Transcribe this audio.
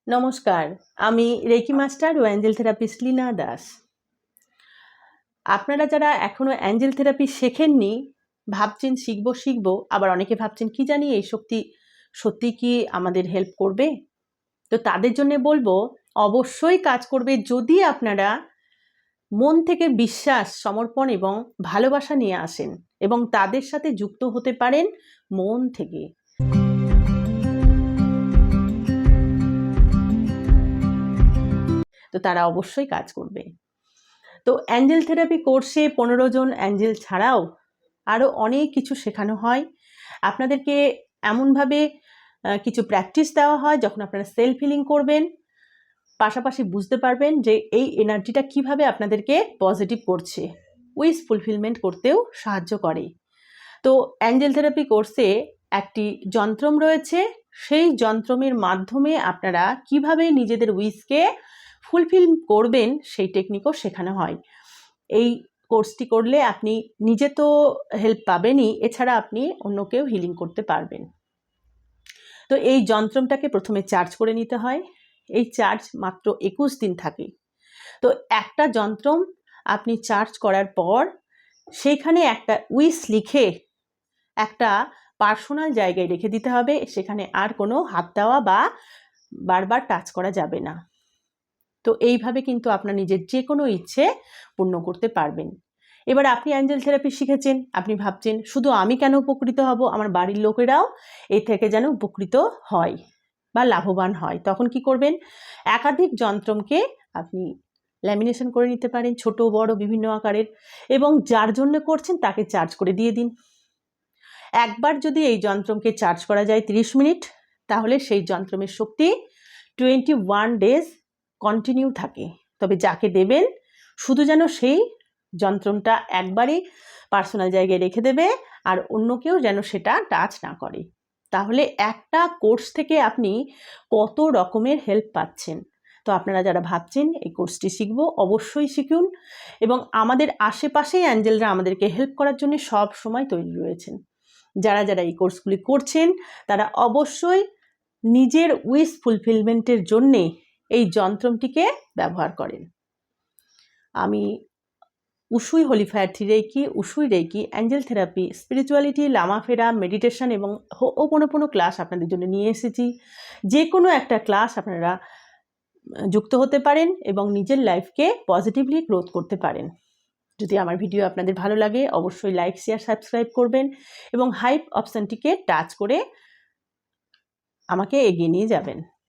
নমস্কার, আমি reiki master ও Angel therapist Leena Das. আপনারা যারা এখনো অ্যাঞ্জেল থেরাপি শেখেননি, ভাবছেন শিখবো, আবার অনেকে ভাবছেন কি জানি এই শক্তি সত্যি কি আমাদের হেল্প করবে? তো তাদের জন্য বলবো অবশ্যই কাজ করবে যদি আপনারা মন থেকে বিশ্বাস, সমর্পণ এবং ভালোবাসা নিয়ে আসেন এবং তাদের সাথে যুক্ত হতে পারেন মন থেকে। তো তারা অবশ্যই কাজ করবে। তো অ্যাঞ্জেল থেরাপি কোর্সে 15 জন অ্যাঞ্জেল ছাড়াও আরও অনেক কিছু শেখানো হয়। আপনাদেরকে এমনভাবে কিছু প্র্যাকটিস দেওয়া হয় যখন আপনারা সেলফ হিলিং করবেন, পাশাপাশি বুঝতে পারবেন যে এই এনার্জিটা কিভাবে আপনাদেরকে পজিটিভ করছে, উইশ ফুলফিলমেন্ট করতেও সাহায্য করে। তো অ্যাঞ্জেল থেরাপি কোর্সে একটি যন্ত্রম রয়েছে, সেই যন্ত্রমের মাধ্যমে আপনারা কিভাবে নিজেদের উইশকে ফুলফিল করবেন সেই টেকনিকও শেখানো হয়। এই কোর্সটি করলে আপনি নিজে তো হেল্প পাবেনই, এছাড়া আপনি অন্যকেও হিলিং করতে পারবেন। তো এই যন্ত্রটাকে প্রথমে চার্জ করে নিতে হয়। এই চার্জ মাত্র 21 দিন থাকে। তো একটা যন্ত্রম আপনি চার্জ করার পর সেইখানে একটা উইশ লিখে একটা পার্সোনাল জায়গায় রেখে দিতে হবে। সেখানে আর কোনো হাত দেওয়া বা বারবার টাচ করা যাবে না। তো এইভাবে কিন্তু আপনার নিজের যে কোনো ইচ্ছে পূর্ণ করতে পারবেন। এবার আপনি অ্যাঞ্জেল থেরাপি শিখেছেন, আপনি ভাবছেন শুধু আমি কেন উপকৃত হব, আমার বাড়ির লোকেরাও এই থেকে যেন উপকৃত হয় বা লাভবান হয়। তখন কি করবেন? একাধিক যন্ত্রমকে আপনি ল্যামিনেশন করে নিতে পারেন, ছোট বড় বিভিন্ন আকারের, এবং যার জন্য করছেন তাকে চার্জ করে দিয়ে দিন। একবার যদি এই যন্ত্রমকে চার্জ করা যায় 30 মিনিট, তাহলে সেই যন্ত্রমের শক্তি 21 ডেজ কন্টিনিউ থাকে। তবে যাকে দেবেন শুধু যেন সেই যন্ত্রমটা একবারই পার্সোনাল জায়গায় রেখে দেবে, আর অন্য কেউ যেন সেটা টাচ না করে। তাহলে একটা কোর্স থেকে আপনি কত রকমের হেল্প পাচ্ছেন। তো আপনারা যারা ভাবছেন এই কোর্সটি শিখবো, অবশ্যই শিখুন। এবং আমাদের আশেপাশেই অ্যাঞ্জেলরা আমাদেরকে হেল্প করার জন্য সব সময় তৈরি রয়েছেন। যারা যারা এই কোর্সগুলি করছেন তারা অবশ্যই নিজের উইশ ফুলফিলমেন্টের জন্যে এই যন্ত্রটিকে ব্যবহার করেন। আমি Usui holifire reiki, Usui reiki, angel therapy, spirituality, লামাফেরা, মেডিটেশন এবং হো'ওপনোপোনো ক্লাস আপনাদের জন্য নিয়ে এসেছি। যে কোনো একটা ক্লাস আপনারা যুক্ত হতে পারেন এবং নিজের লাইফকে পজিটিভলি গ্রোথ করতে পারেন। যদি আমার ভিডিও আপনাদের ভালো লাগে অবশ্যই লাইক, শেয়ার, সাবস্ক্রাইব করবেন এবং হাইপ অপশানটিকে টাচ করে আমাকে এগিয়ে নিয়ে যাবেন।